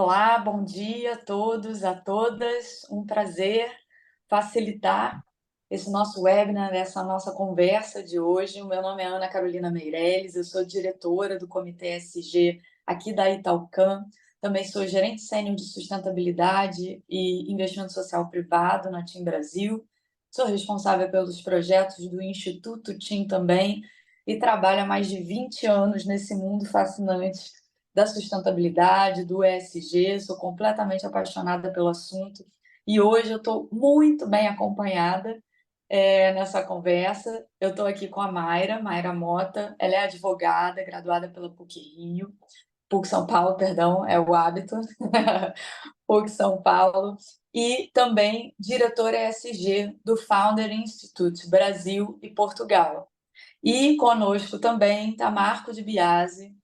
Olá, bom dia a todos, a todas. Um prazer facilitar esse nosso webinar, essa nossa conversa de hoje. O meu nome é Ana Carolina Meirelles, eu sou diretora do Comitê SG aqui da Italcan. Também sou gerente sênior de sustentabilidade e investimento social privado na TIM Brasil. Sou responsável pelos projetos do Instituto TIM também e trabalho há mais de 20 anos nesse mundo fascinante da sustentabilidade, do ESG, sou completamente apaixonada pelo assunto e hoje eu estou muito bem acompanhada nessa conversa. Eu estou aqui com a Mayra Mota, ela é advogada, graduada pela PUC-Rio, PUC São Paulo, perdão, é o hábito, PUC São Paulo, e também diretora ESG do Founder Institute Brasil e Portugal. E conosco também está Marco de Biasi,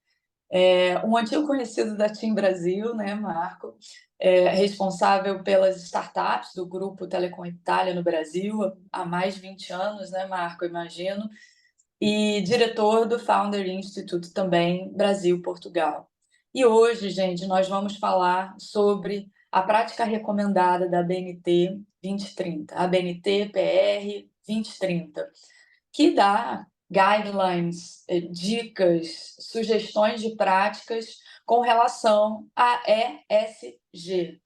um antigo conhecido da TIM Brasil, né, Marco, responsável pelas startups do grupo Telecom Itália no Brasil há mais de 20 anos, né, Marco, imagino, e diretor do Founder Institute também, Brasil-Portugal. E hoje, gente, nós vamos falar sobre a prática recomendada da BNT 2030, a BNT PR 2030, que dá guidelines, dicas, sugestões de práticas com relação a ESG.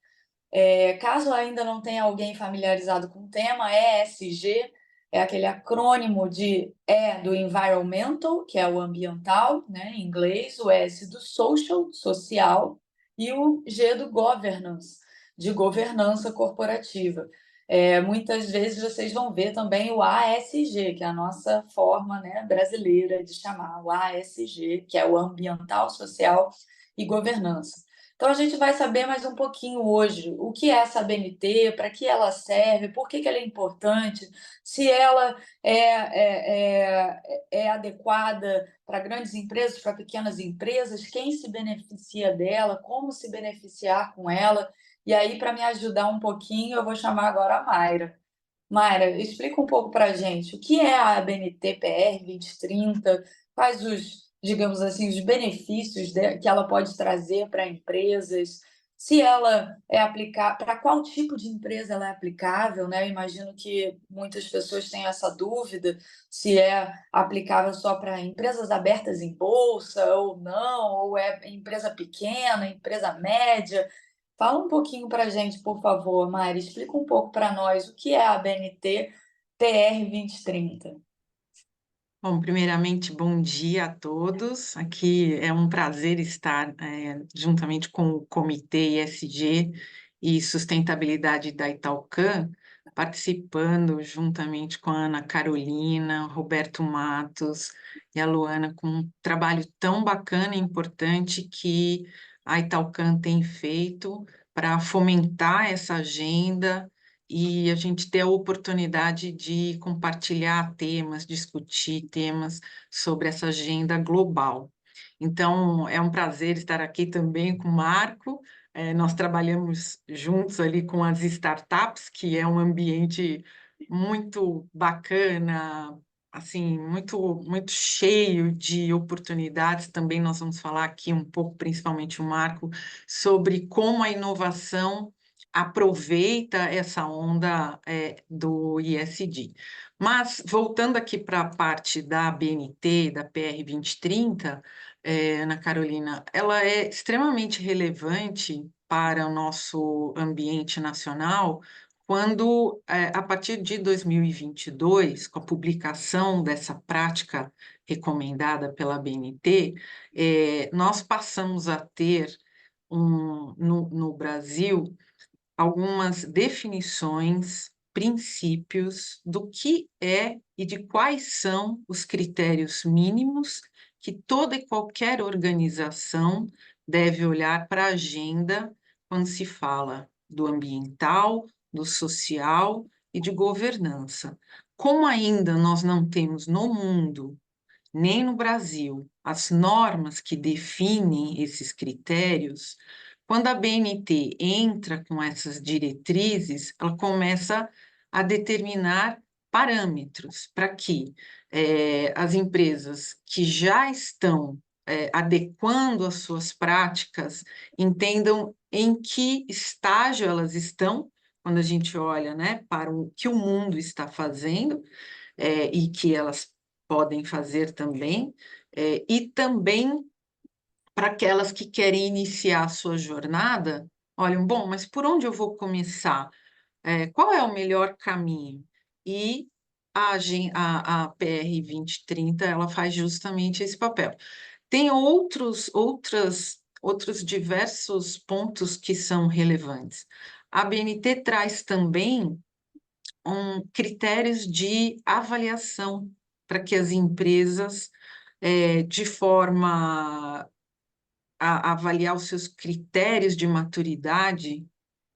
Caso ainda não tenha alguém familiarizado com o tema, ESG é aquele acrônimo de E do environmental, que é o ambiental, né, em inglês, o S do social, social, e o G do governance, de governança corporativa. Muitas vezes vocês vão ver também o ASG, que é a nossa forma, né, brasileira de chamar, o ASG, que é o ambiental, social e governança. Então, a gente vai saber mais um pouquinho hoje o que é essa BNT, para que ela serve, por que ela é importante, se ela é adequada para grandes empresas, para pequenas empresas, quem se beneficia dela, como se beneficiar com ela. E aí, para me ajudar um pouquinho, eu vou chamar agora a Mayra. Mayra, explica um pouco para a gente o que é a BNT PR 2030, quais os, digamos assim, os benefícios que ela pode trazer para empresas, se ela é aplicável, para qual tipo de empresa ela é aplicável, né? Eu imagino que muitas pessoas têm essa dúvida se é aplicável só para empresas abertas em bolsa ou não, ou é empresa pequena, empresa média. Fala um pouquinho para a gente, por favor, Mari. Explica um pouco para nós o que é a BNT PR 2030. Bom, primeiramente, bom dia a todos. Aqui é um prazer estar juntamente com o Comitê ESG e Sustentabilidade da Italcan, participando juntamente com a Ana Carolina, Roberto Matos e a Luana, com um trabalho tão bacana e importante que a Italcan tem feito para fomentar essa agenda e a gente ter a oportunidade de compartilhar temas, discutir temas sobre essa agenda global. Então, é um prazer estar aqui também com o Marco. Nós trabalhamos juntos ali com as startups, que é um ambiente muito bacana, assim, muito cheio de oportunidades. Também nós vamos falar aqui um pouco, principalmente o Marco, sobre como a inovação aproveita essa onda do ISD. Mas, voltando aqui para a parte da BNT, da PR 2030, Ana Carolina, ela é extremamente relevante para o nosso ambiente nacional quando, a partir de 2022, com a publicação dessa prática recomendada pela BNT, nós passamos a ter no Brasil algumas definições, princípios do que é e de quais são os critérios mínimos que toda e qualquer organização deve olhar para a agenda quando se fala do ambiental, do social e de governança. Como ainda nós não temos no mundo, nem no Brasil, as normas que definem esses critérios, quando a BNT entra com essas diretrizes, ela começa a determinar parâmetros para que as empresas que já estão adequando as suas práticas, entendam em que estágio elas estão, quando a gente olha, né, para o que o mundo está fazendo, e que elas podem fazer também, e também para aquelas que querem iniciar a sua jornada, olham, bom, mas por onde eu vou começar? Qual é o melhor caminho? E a PR 2030, ela faz justamente esse papel. Tem outros diversos pontos que são relevantes. A BNT traz também critérios de avaliação para que as empresas, de forma a avaliar os seus critérios de maturidade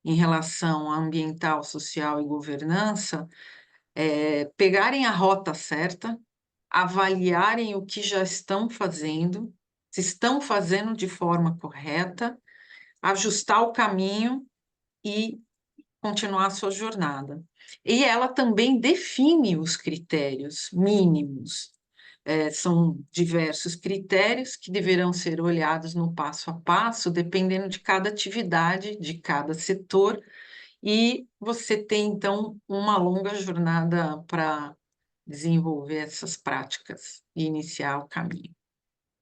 em relação a ambiental, social e governança, pegarem a rota certa, avaliarem o que já estão fazendo, se estão fazendo de forma correta, ajustar o caminho e continuar a sua jornada. E ela também define os critérios mínimos. São diversos critérios que deverão ser olhados no passo a passo, dependendo de cada atividade, de cada setor, e você tem, então, uma longa jornada para desenvolver essas práticas e iniciar o caminho.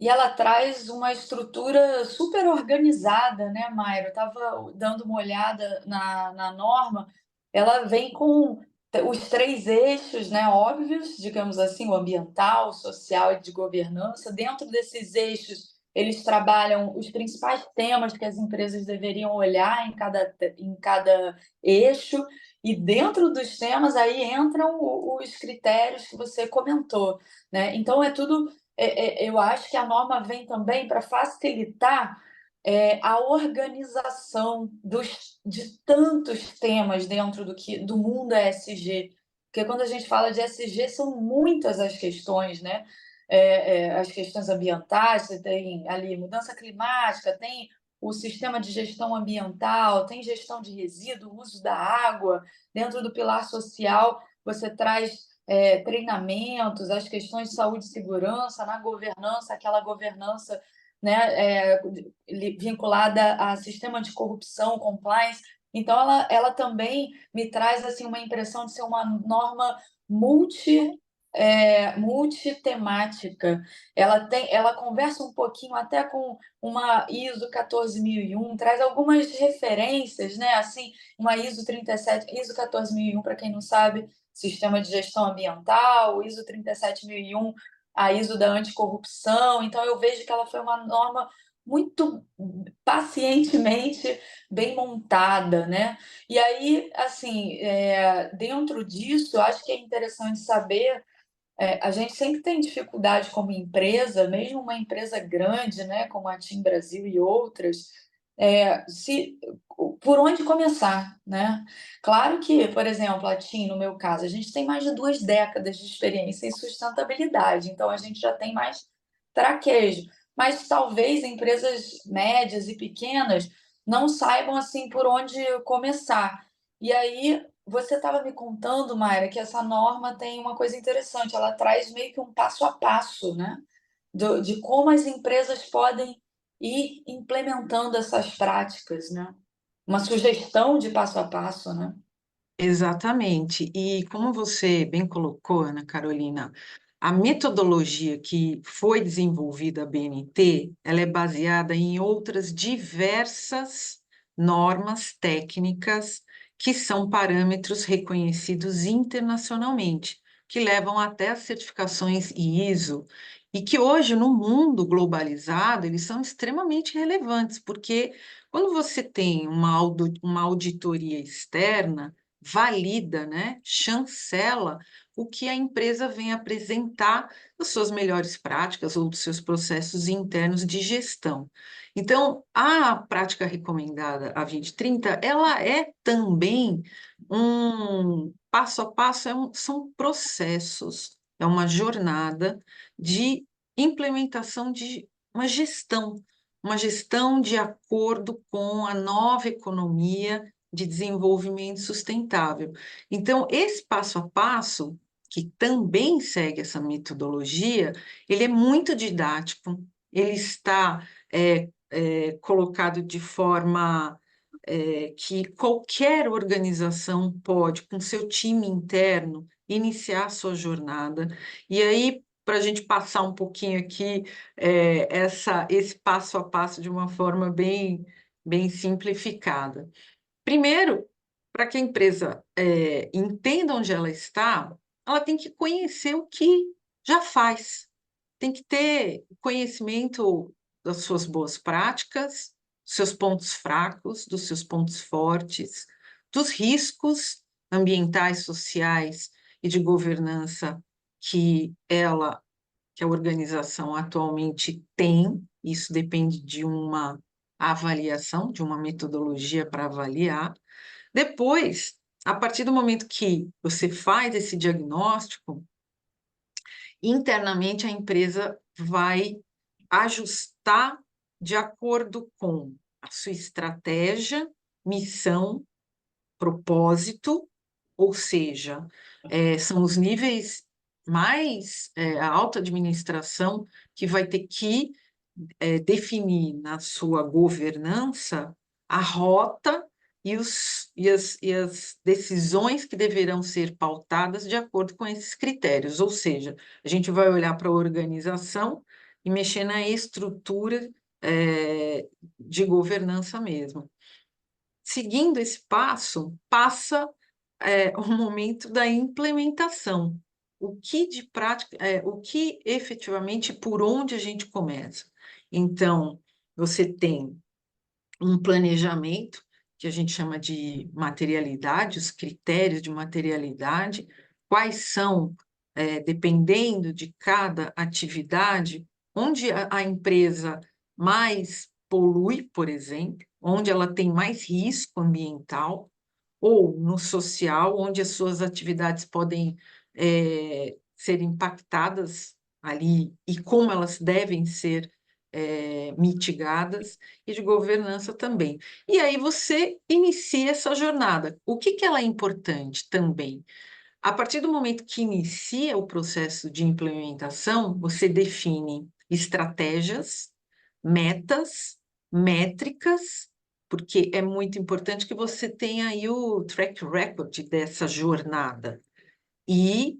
E ela traz uma estrutura super organizada, né, Mayra? Eu estava dando uma olhada na norma, ela vem com os 3 eixos, né, óbvios, digamos assim, o ambiental, o social e de governança. Dentro desses eixos, eles trabalham os principais temas que as empresas deveriam olhar em cada eixo, e dentro dos temas aí entram os critérios que você comentou, né? Então é tudo, eu acho que a norma vem também para facilitar a organização de tantos temas dentro do mundo ESG, porque quando a gente fala de ESG são muitas as questões, né? As questões ambientais, você tem ali mudança climática, tem o sistema de gestão ambiental, tem gestão de resíduo, uso da água. Dentro do pilar social, você traz treinamentos, as questões de saúde e segurança, na governança, aquela governança, né, vinculada a sistema de corrupção, compliance. Então, ela também me traz assim uma impressão de ser uma norma multitemática. Ela conversa um pouquinho até com uma ISO 14001, traz algumas referências, né? Assim, uma ISO 37, ISO 14001, para quem não sabe, Sistema de Gestão Ambiental, ISO 37001, a ISO da anticorrupção. Então, eu vejo que ela foi uma norma muito pacientemente bem montada, né? E aí, assim, dentro disso, eu acho que é interessante saber, a gente sempre tem dificuldade como empresa, mesmo uma empresa grande, né, como a TIM Brasil e outras, se por onde começar, né? Claro que, por exemplo, a TIM, no meu caso, a gente tem mais de 2 décadas de experiência em sustentabilidade, então a gente já tem mais traquejo. Mas talvez empresas médias e pequenas não saibam assim por onde começar. E aí você estava me contando, Mayra, que essa norma tem uma coisa interessante, ela traz meio que um passo a passo, né? De como as empresas podem ir implementando essas práticas, né? Uma sugestão de passo a passo, né? Exatamente. E como você bem colocou, Ana Carolina, a metodologia que foi desenvolvida a BNT, ela é baseada em outras diversas normas técnicas que são parâmetros reconhecidos internacionalmente, que levam até as certificações ISO, e que hoje, no mundo globalizado, eles são extremamente relevantes, porque quando você tem uma auditoria externa, valida, né, chancela o que a empresa vem apresentar das suas melhores práticas ou dos seus processos internos de gestão. Então, a prática recomendada a 2030, ela é também um passo a passo, são processos, é uma jornada de implementação de uma gestão de acordo com a nova economia de desenvolvimento sustentável. Então, esse passo a passo, que também segue essa metodologia, ele é muito didático, ele está colocado de forma que qualquer organização pode, com seu time interno, iniciar a sua jornada. E aí, para a gente passar um pouquinho aqui esse passo a passo de uma forma bem simplificada. Primeiro, para que a empresa entenda onde ela está, ela tem que conhecer o que já faz. Tem que ter conhecimento das suas boas práticas, dos seus pontos fracos, dos seus pontos fortes, dos riscos ambientais, sociais e de governança que a organização atualmente tem. Isso depende de uma avaliação, de uma metodologia para avaliar. Depois, a partir do momento que você faz esse diagnóstico, internamente a empresa vai ajustar de acordo com a sua estratégia, missão, propósito, ou seja, são os níveis mais, a alta administração que vai ter que definir na sua governança a rota e as decisões que deverão ser pautadas de acordo com esses critérios. Ou seja, a gente vai olhar para a organização e mexer na estrutura de governança mesmo. Seguindo esse passo, passa o momento da implementação. O que de prática, o que efetivamente, por onde a gente começa? Então, você tem um planejamento, que a gente chama de materialidade, os critérios de materialidade, quais são, dependendo de cada atividade, onde a empresa mais polui, por exemplo, onde ela tem mais risco ambiental, ou no social, onde as suas atividades podem ser impactadas ali e como elas devem ser mitigadas, e de governança também. E aí você inicia essa jornada. O que que ela é importante também? A partir do momento que inicia o processo de implementação, você define estratégias, metas, métricas, porque é muito importante que você tenha aí o track record dessa jornada. E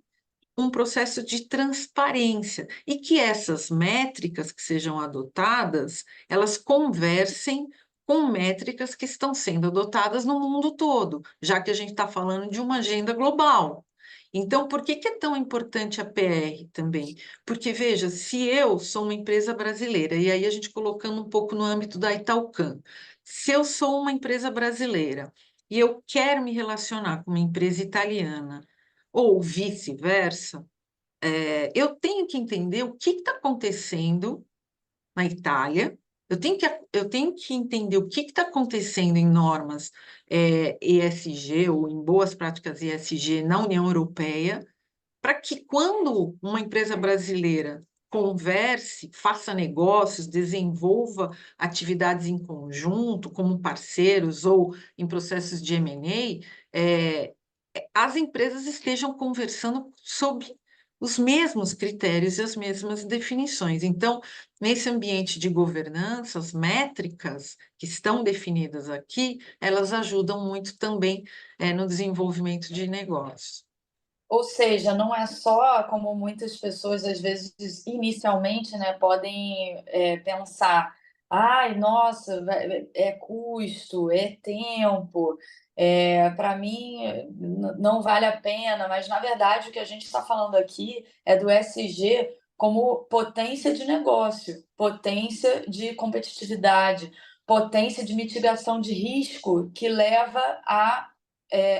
um processo de transparência e que essas métricas que sejam adotadas, elas conversem com métricas que estão sendo adotadas no mundo todo, já que a gente está falando de uma agenda global. Então, por que que é tão importante a PR também? Porque, veja, se eu sou uma empresa brasileira, e aí a gente colocando um pouco no âmbito da Italcan, se eu sou uma empresa brasileira e eu quero me relacionar com uma empresa italiana, ou vice-versa, eu tenho que entender o que está acontecendo na Itália, eu tenho que entender o que está acontecendo em normas ESG ou em boas práticas ESG na União Europeia, para que quando uma empresa brasileira converse, faça negócios, desenvolva atividades em conjunto, como parceiros ou em processos de M&A, as empresas estejam conversando sobre os mesmos critérios e as mesmas definições. Então, nesse ambiente de governança, as métricas que estão definidas aqui, elas ajudam muito também no desenvolvimento de negócios. Ou seja, não é só como muitas pessoas, às vezes, inicialmente, né, podem pensar, ai, nossa, é custo, é tempo, para mim não vale a pena, mas na verdade o que a gente está falando aqui é do ESG como potência de negócio, potência de competitividade, potência de mitigação de risco que leva a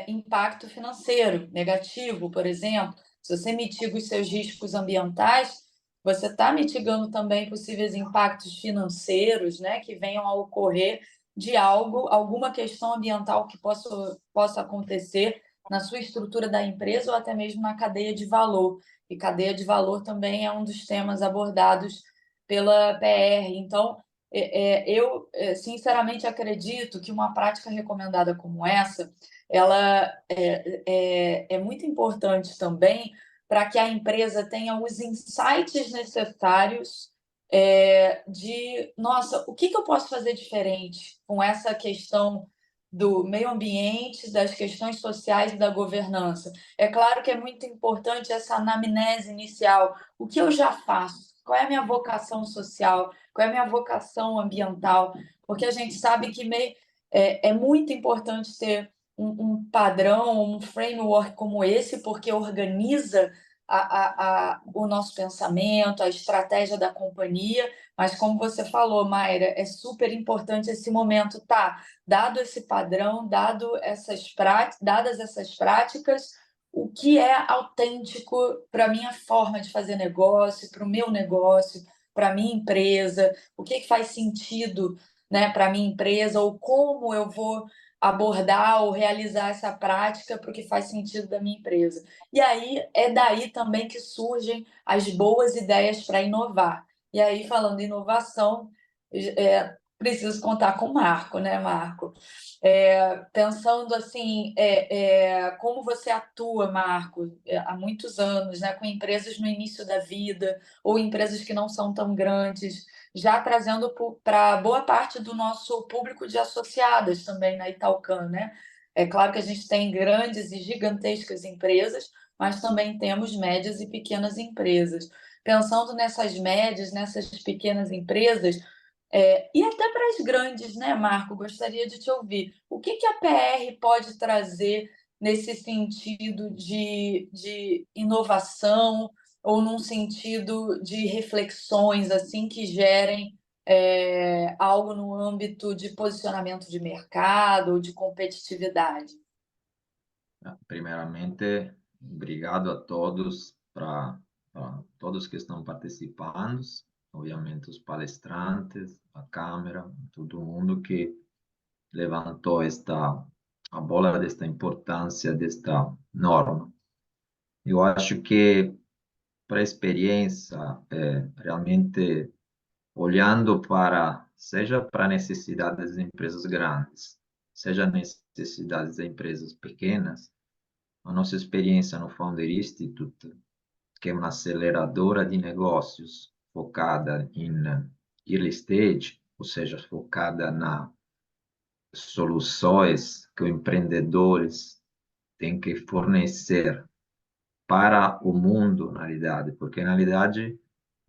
impacto financeiro negativo, por exemplo. Se você mitiga os seus riscos ambientais, você está mitigando também possíveis impactos financeiros, né, que venham a ocorrer de alguma questão ambiental que possa acontecer na sua estrutura da empresa ou até mesmo na cadeia de valor. E cadeia de valor também é um dos temas abordados pela PR. Então, eu sinceramente acredito que uma prática recomendada como essa ela é muito importante também para que a empresa tenha os insights necessários nossa, o que que eu posso fazer diferente com essa questão do meio ambiente, das questões sociais e da governança? É claro que é muito importante essa anamnese inicial. O que eu já faço? Qual é a minha vocação social? Qual é a minha vocação ambiental? Porque a gente sabe que é muito importante ter um padrão, um framework como esse, porque organiza o nosso pensamento, a estratégia da companhia, mas como você falou, Mayra, é super importante esse momento, tá? Dado esse padrão, dadas essas práticas, o que é autêntico para a minha forma de fazer negócio, para o meu negócio, para a minha empresa, o que faz sentido, né, para a minha empresa, ou como eu vou abordar ou realizar essa prática para o que faz sentido da minha empresa. E aí é daí também que surgem as boas ideias para inovar. E aí, falando em inovação, preciso contar com o Marco, né, Marco? Pensando assim, como você atua, Marco, há muitos anos, né, com empresas no início da vida, ou empresas que não são tão grandes, já trazendo para boa parte do nosso público de associadas também na Italcan, né? É claro que a gente tem grandes e gigantescas empresas, mas também temos médias e pequenas empresas. Pensando nessas médias, nessas pequenas empresas, e até para as grandes, né, Marco? Gostaria de te ouvir. O que que a PR pode trazer nesse sentido de inovação ou num sentido de reflexões assim que gerem algo no âmbito de posicionamento de mercado ou de competitividade? Primeiramente, obrigado a todos, para todos que estão participando, obviamente os palestrantes, a Câmara, todo mundo que levantou a bola desta importância desta norma. Eu acho que, para a experiência, realmente olhando seja para necessidades das empresas grandes, seja necessidades das empresas pequenas, a nossa experiência no Founder Institute, que é uma aceleradora de negócios focada em early stage, ou seja, focada nas soluções que os empreendedores têm que fornecer para o mundo, na realidade, porque, na realidade,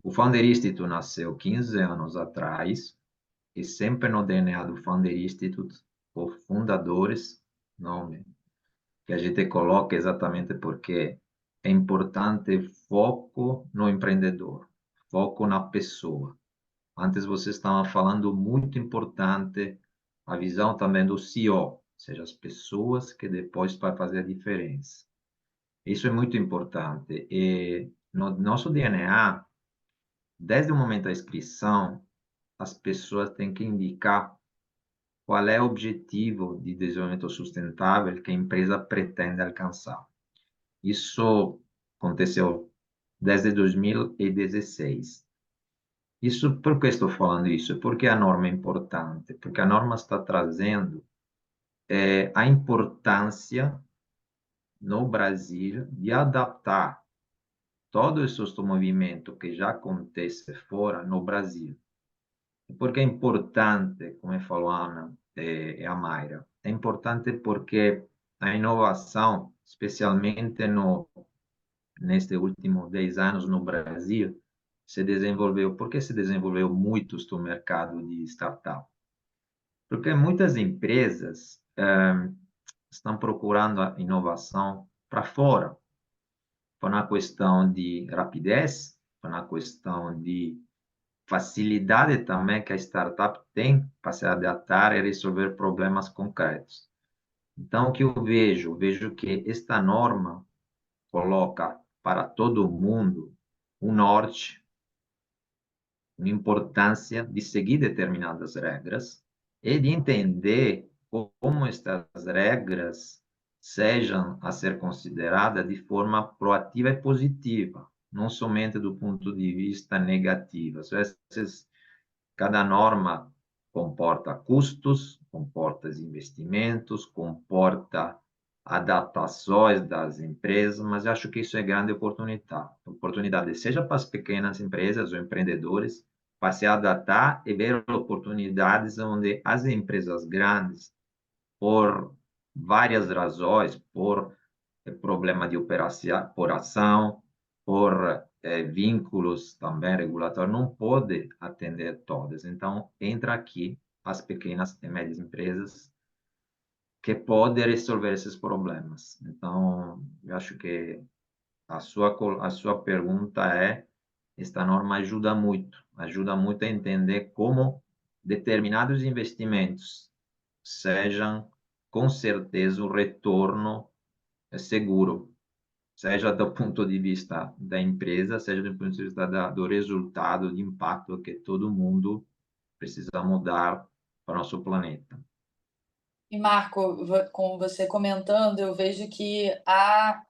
o Founder Institute nasceu 15 anos atrás e sempre no DNA do Founder Institute, os fundadores, nome que a gente coloca exatamente porque é importante foco no empreendedor, foco na pessoa. Antes você estava falando muito importante a visão também do CEO, ou seja, as pessoas que depois vai fazer a diferença. Isso é muito importante. E no nosso DNA, desde o momento da inscrição, as pessoas têm que indicar qual é o objetivo de desenvolvimento sustentável que a empresa pretende alcançar. Isso aconteceu desde 2016. Isso, por que estou falando isso? Porque a norma é importante, porque a norma está trazendo a importância no Brasil de adaptar todo esse movimento que já acontece fora no Brasil. Porque é importante, como falou a Ana e a Mayra, é importante porque a inovação, especialmente nestes últimos 10 anos no Brasil, se desenvolveu. Por que se desenvolveu muito no mercado de startup? Porque muitas empresas estão procurando a inovação para fora, para uma questão de rapidez, para uma questão de facilidade também que a startup tem para se adaptar e resolver problemas concretos. Então, o que eu vejo? Vejo que esta norma coloca para todo mundo um norte, uma importância de seguir determinadas regras e de entender como estas regras sejam a ser consideradas de forma proativa e positiva, não somente do ponto de vista negativo. Às vezes, cada norma comporta custos, comporta investimentos, comporta adaptações das empresas, mas acho que isso é grande oportunidade, seja para as pequenas empresas ou empreendedores, para se adaptar e ver oportunidades onde as empresas grandes, por várias razões, por problema de operação, por vínculos também regulatórios, não pode atender todas. Então, entra aqui as pequenas e médias empresas que podem resolver esses problemas. Então, eu acho que a sua pergunta esta norma ajuda muito a entender como determinados investimentos sejam, com certeza, o retorno seguro, seja do ponto de vista da empresa, seja do ponto de vista do resultado, de impacto que todo mundo precisa mudar para o nosso planeta. E, Marco, com você comentando, eu vejo que há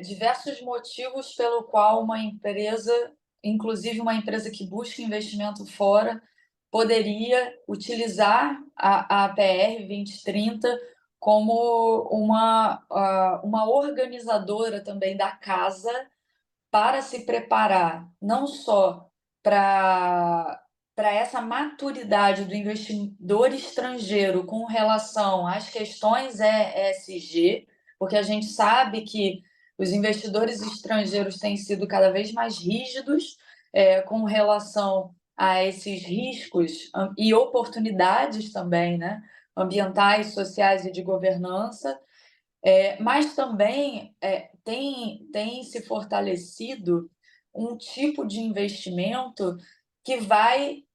diversos motivos pelo qual uma empresa, inclusive uma empresa que busca investimento fora, poderia utilizar a APR 2030 como uma organizadora também da casa para se preparar não só para essa maturidade do investidor estrangeiro com relação às questões ESG, porque a gente sabe que os investidores estrangeiros têm sido cada vez mais rígidos com relação a esses riscos e oportunidades também, né? Ambientais, sociais e de governança, mas também tem se fortalecido um tipo de investimento que vai,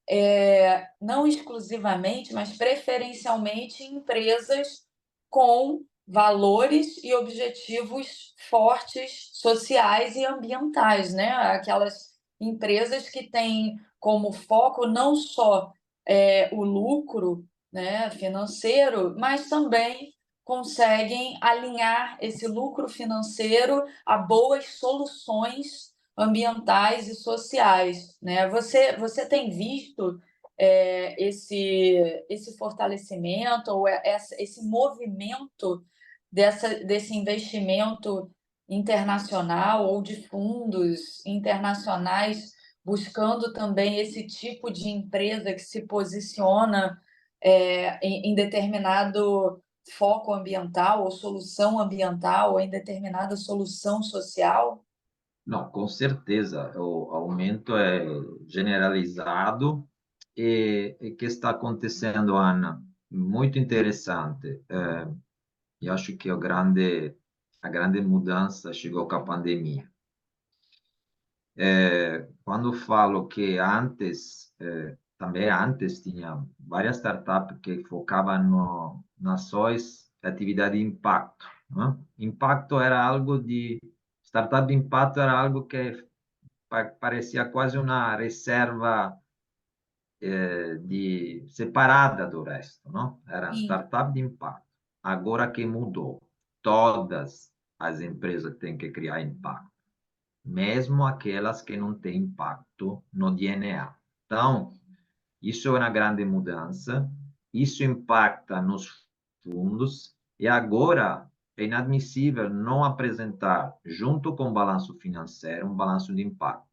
não exclusivamente, mas preferencialmente em empresas com valores e objetivos fortes sociais e ambientais, né? Aquelas empresas que têm como foco não só o lucro, né, financeiro, mas também conseguem alinhar esse lucro financeiro a boas soluções ambientais e sociais, né? Você tem visto esse fortalecimento ou esse movimento desse investimento internacional ou de fundos internacionais buscando também esse tipo de empresa que se posiciona em determinado foco ambiental ou solução ambiental ou em determinada solução social? Não, com certeza, o aumento é generalizado e que está acontecendo, Ana, muito interessante. Eu acho que a grande mudança chegou com a pandemia. Quando falo que também antes tinha várias startups que focavam nas suas atividades de impacto, né? Impacto era algo startup de impacto era algo que parecia quase uma reserva separada do resto, não? Era Sim. startup de impacto. Agora que mudou, todas as empresas têm que criar impacto, mesmo aquelas que não têm impacto no DNA. Então, isso é uma grande mudança, isso impacta nos fundos, e agora é inadmissível não apresentar, junto com o balanço financeiro, um balanço de impacto.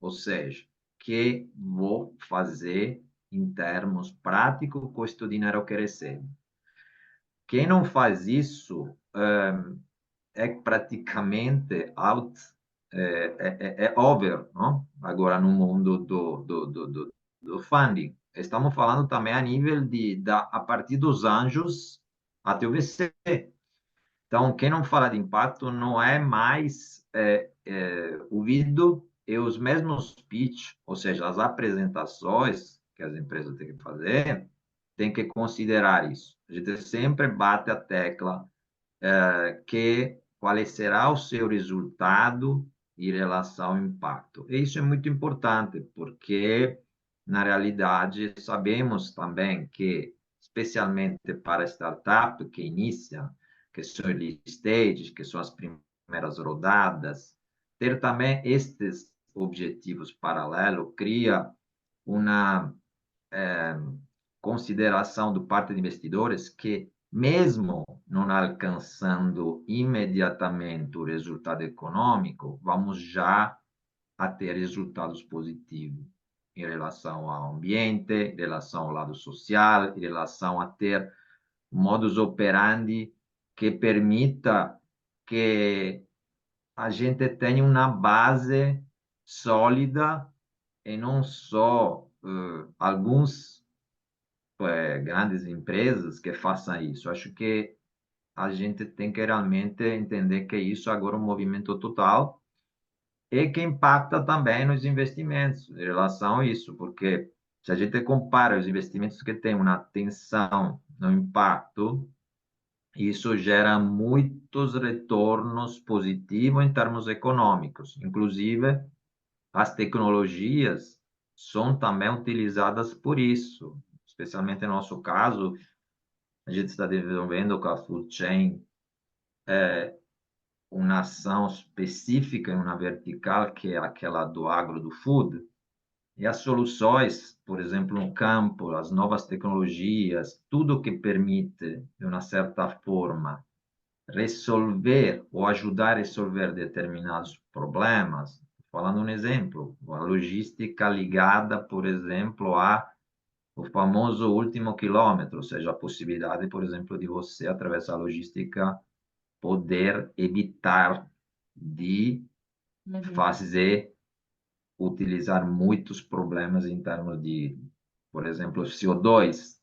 Ou seja, que vou fazer em termos práticos com este dinheiro que recebo. Quem não faz isso é praticamente out, over, não? Agora no mundo do funding. Estamos falando também a nível a partir dos anjos até o VC. Então, quem não fala de impacto não é mais ouvido, e os mesmos pitch, ou seja, as apresentações que as empresas têm que fazer, têm que considerar isso. A gente sempre bate a tecla que qual será o seu resultado em relação ao impacto. E isso é muito importante, porque, na realidade, sabemos também que, especialmente para startup que inicia, que são early stages, que são as primeiras rodadas, ter também estes objetivos paralelos cria uma consideração do parte de investidores que, mesmo não alcançando imediatamente o resultado econômico, vamos já a ter resultados positivos. em relação ao ambiente, em relação ao lado social, em relação a ter modus operandi que permita que a gente tenha uma base sólida e não só alguns grandes empresas que façam isso. Acho que a gente tem que realmente entender que isso agora é um movimento total e que impacta também nos investimentos em relação a isso, porque se a gente compara os investimentos que têm uma atenção no impacto, isso gera muitos retornos positivos em termos econômicos. Inclusive, as tecnologias são também utilizadas por isso, especialmente no nosso caso, a gente está desenvolvendo com a Food Chain uma ação específica em uma vertical, que é aquela do agro do food, e as soluções, por exemplo, no campo, as novas tecnologias, tudo que permite, de uma certa forma, resolver ou ajudar a resolver determinados problemas. Falando um exemplo, a logística ligada, por exemplo, a o famoso último quilômetro, ou seja, a possibilidade, por exemplo, de você, através da logística, poder evitar de fazer, utilizar muitos problemas em termos de, por exemplo, CO2,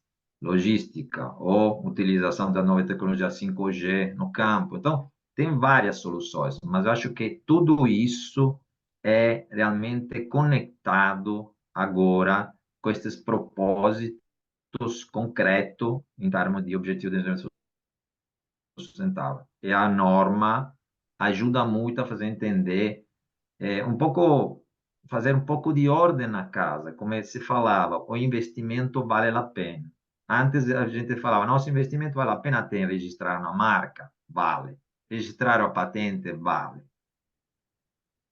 logística, ou utilização da nova tecnologia 5G no campo. Então, tem várias soluções, mas eu acho que tudo isso é realmente conectado agora com esses propósitos concretos em termos de objetivo de desenvolvimento sustentável. E a norma ajuda muito a fazer entender um pouco, fazer um pouco de ordem na casa, como se falava, o investimento vale a pena. Antes a gente falava, nosso investimento vale a pena ter registrar uma marca? Vale. Registrar a patente? Vale.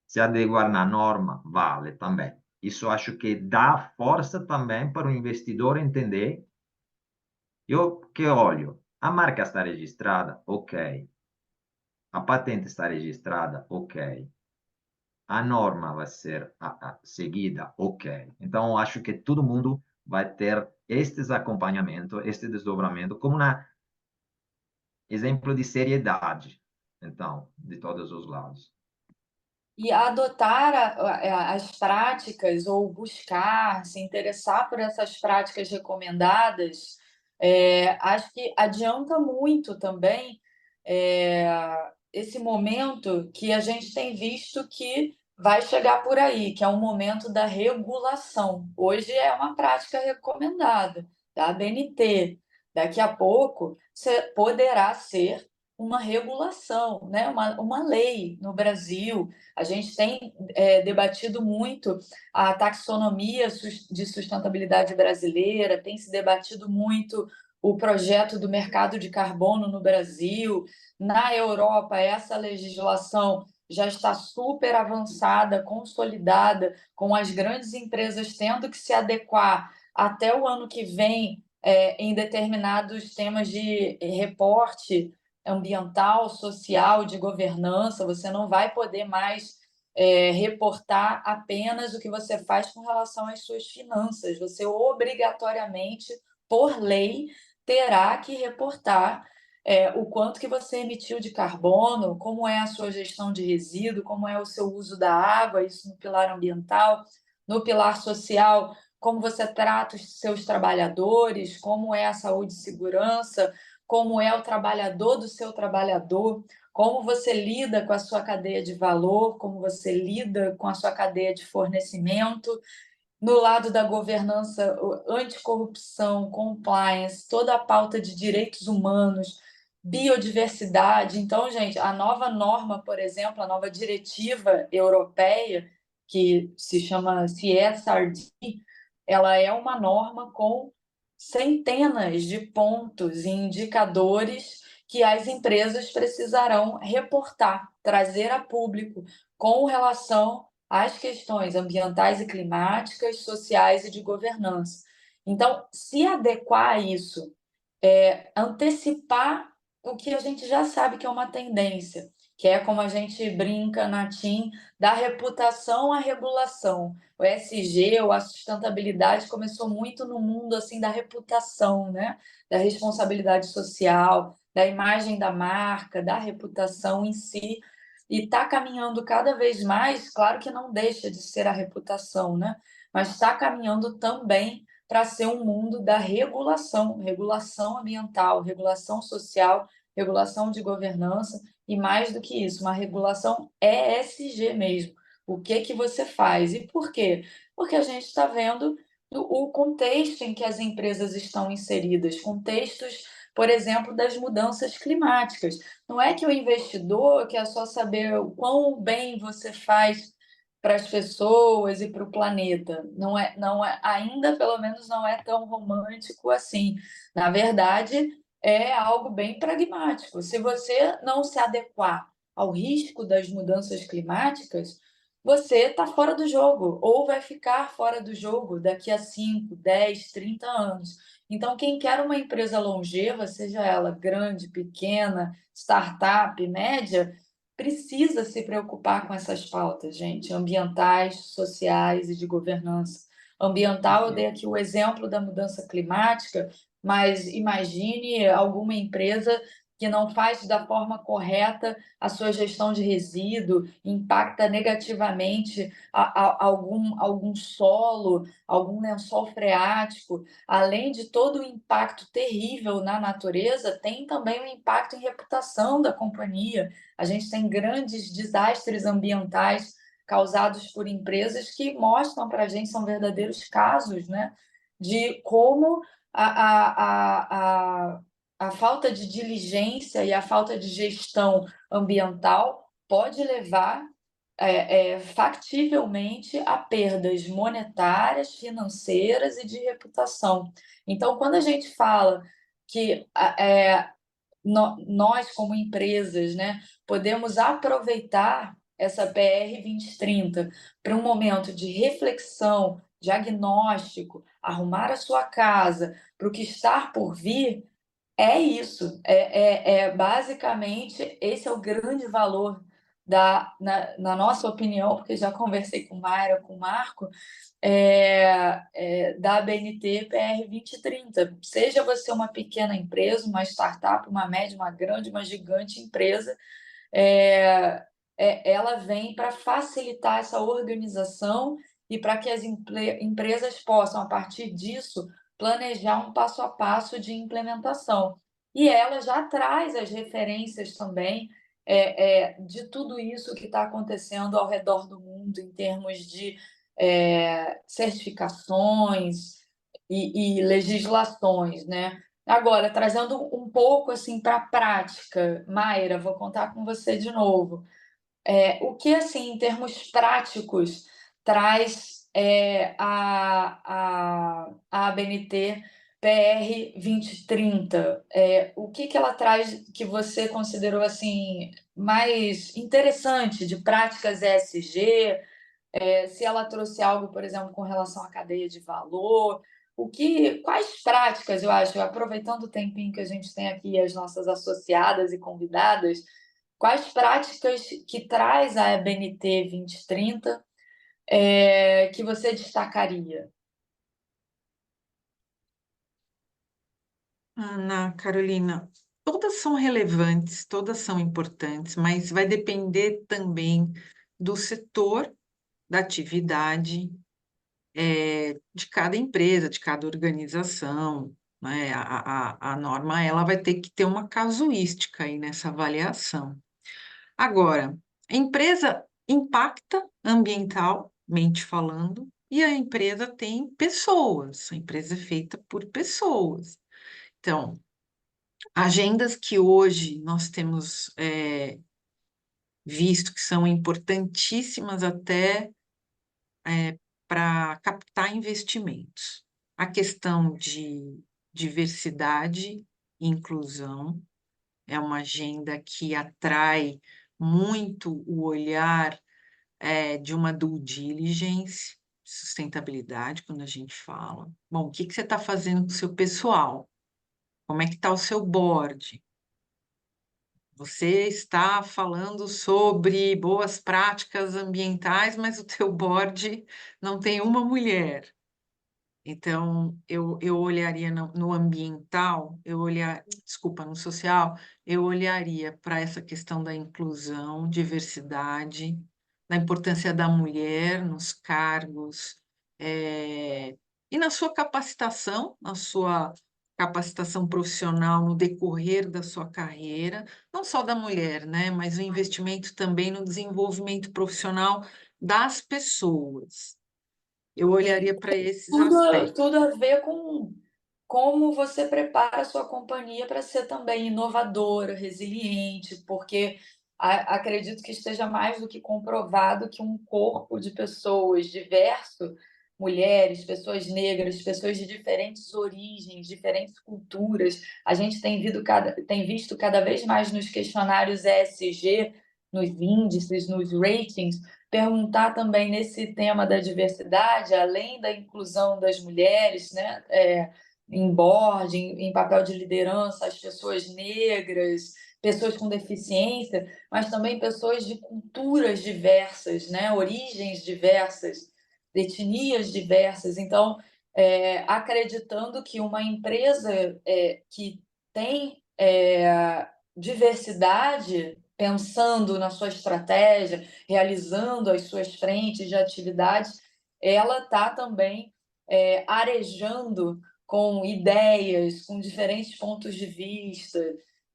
Se adequar na norma? Vale também. Isso acho que dá força também para o investidor entender. Eu que olho, a marca está registrada? Ok. A patente está registrada? Ok. A norma vai ser seguida, ok. Então, acho que todo mundo vai ter estes acompanhamento, este desdobramento, como um exemplo de seriedade, então, de todos os lados. E adotar as práticas ou buscar se interessar por essas práticas recomendadas, acho que adianta muito também é, esse momento que a gente tem visto que vai chegar por aí, que é um momento da regulação. Hoje é uma prática recomendada da ABNT. Daqui a pouco poderá ser uma regulação, né? Uma lei no Brasil. A gente tem debatido muito a taxonomia de sustentabilidade brasileira, tem se debatido muito o projeto do mercado de carbono no Brasil. Na Europa, essa legislação já está super avançada, consolidada, com as grandes empresas tendo que se adequar até o ano que vem em determinados temas de reporte ambiental, social, de governança. Você não vai poder mais reportar apenas o que você faz com relação às suas finanças. Você obrigatoriamente, por lei, terá que reportar o quanto que você emitiu de carbono, como é a sua gestão de resíduo, como é o seu uso da água, isso no pilar ambiental, no pilar social, como você trata os seus trabalhadores, como é a saúde e segurança, como é o trabalhador do seu trabalhador, como você lida com a sua cadeia de valor, como você lida com a sua cadeia de fornecimento. No lado da governança, anticorrupção, compliance, toda a pauta de direitos humanos, biodiversidade. Então, gente, a nova norma, por exemplo, a nova diretiva europeia, que se chama CSRD, ela é uma norma com centenas de pontos e indicadores que as empresas precisarão reportar, trazer a público com relação às questões ambientais e climáticas, sociais e de governança. Então, se adequar a isso, antecipar o que a gente já sabe que é uma tendência, que é como a gente brinca na TIM, da reputação à regulação. O ESG, ou a sustentabilidade, começou muito no mundo assim da reputação, né? Da responsabilidade social, da imagem da marca, da reputação em si, e está caminhando cada vez mais, claro que não deixa de ser a reputação, né? Mas está caminhando também para ser um mundo da regulação, regulação ambiental, regulação social, regulação de governança, e mais do que isso, uma regulação ESG mesmo. O que que você faz e por quê? Porque a gente está vendo o contexto em que as empresas estão inseridas, contextos, por exemplo, das mudanças climáticas. Não é que o investidor quer só saber o quão bem você faz para as pessoas e para o planeta. Não é, ainda pelo menos não é tão romântico assim. Na verdade, é algo bem pragmático. Se você não se adequar ao risco das mudanças climáticas, você está fora do jogo, ou vai ficar fora do jogo daqui a 5, 10, 30 anos. Então, quem quer uma empresa longeva, seja ela grande, pequena, startup, média, precisa se preocupar com essas pautas, gente, ambientais, sociais e de governança. Ambiental, eu dei aqui o exemplo da mudança climática, mas imagine alguma empresa que não faz da forma correta a sua gestão de resíduo, impacta negativamente algum solo, algum lençol freático, além de todo o impacto terrível na natureza, tem também um impacto em reputação da companhia. A gente tem grandes desastres ambientais causados por empresas que mostram para a gente, são verdadeiros casos, né, de como a falta de diligência e a falta de gestão ambiental pode levar factivelmente a perdas monetárias, financeiras e de reputação. Então, quando a gente fala que nós, como empresas, né, podemos aproveitar essa PR 2030 para um momento de reflexão, diagnóstico, arrumar a sua casa para o que está por vir, é isso. Basicamente, esse é o grande valor na nossa opinião, porque já conversei com Mayra, com o Marco, da ABNT PR 2030. Seja você uma pequena empresa, uma startup, uma média, uma grande, uma gigante empresa, ela vem para facilitar essa organização e para que as empresas possam, a partir disso, planejar um passo a passo de implementação. E ela já traz as referências também de tudo isso que está acontecendo ao redor do mundo em termos de certificações e legislações, né? Agora, trazendo um pouco assim para a prática, Mayra, vou contar com você de novo. O que, assim, em termos práticos, traz a ABNT PR 2030? O que ela traz que você considerou assim mais interessante de práticas ESG? Se ela trouxe algo, por exemplo, com relação à cadeia de valor, quais práticas, eu acho, aproveitando o tempinho que a gente tem aqui, as nossas associadas e convidadas, quais práticas que traz a EBNT 2030 que você destacaria? Ana Carolina, todas são relevantes, todas são importantes, mas vai depender também do setor, da atividade, de cada empresa, de cada organização, né? A norma ela vai ter que ter uma casuística aí nessa avaliação. Agora, a empresa impacta ambientalmente falando, e a empresa tem pessoas, a empresa é feita por pessoas. Então, agendas que hoje nós temos visto que são importantíssimas até para captar investimentos. A questão de diversidade e inclusão é uma agenda que atrai muito o olhar de uma due diligence, sustentabilidade, quando a gente fala. Bom, o que que você está fazendo com o seu pessoal? Como é que está o seu board? você está falando sobre boas práticas ambientais, mas o teu board não tem uma mulher. Então, eu olharia no ambiental, desculpa, no social, eu olharia para essa questão da inclusão, diversidade, da importância da mulher nos cargos, e na sua capacitação profissional no decorrer da sua carreira, não só da mulher, né, mas o investimento também no desenvolvimento profissional das pessoas. Eu olharia para esses Tudo, aspectos. tudo a ver com como você prepara a sua companhia para ser também inovadora, resiliente, porque acredito que esteja mais do que comprovado que um corpo de pessoas diverso, mulheres, pessoas negras, pessoas de diferentes origens, diferentes culturas, a gente tem visto cada vez mais nos questionários ESG, nos índices, nos ratings, perguntar também nesse tema da diversidade, além da inclusão das mulheres, né? Em board, em papel de liderança, as pessoas negras, pessoas com deficiência, mas também pessoas de culturas diversas, né? Origens diversas, etnias diversas. Então, acreditando que uma empresa que tem diversidade, pensando na sua estratégia, realizando as suas frentes de atividades, ela está também arejando com ideias, com diferentes pontos de vista,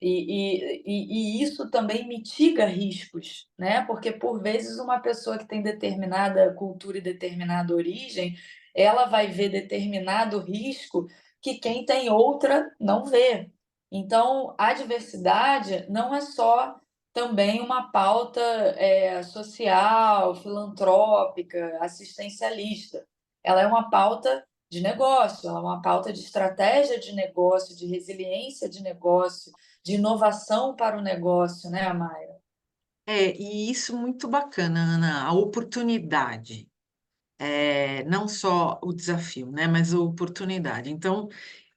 e isso também mitiga riscos, né? Porque, por vezes, uma pessoa que tem determinada cultura e determinada origem, ela vai ver determinado risco que quem tem outra não vê. Então, a diversidade não é só também uma pauta social, filantrópica, assistencialista. Ela é uma pauta de negócio, ela é uma pauta de estratégia de negócio, de resiliência de negócio, de inovação para o negócio, né, Maia? E isso muito bacana, Ana, a oportunidade, não só o desafio, né, mas a oportunidade. Então,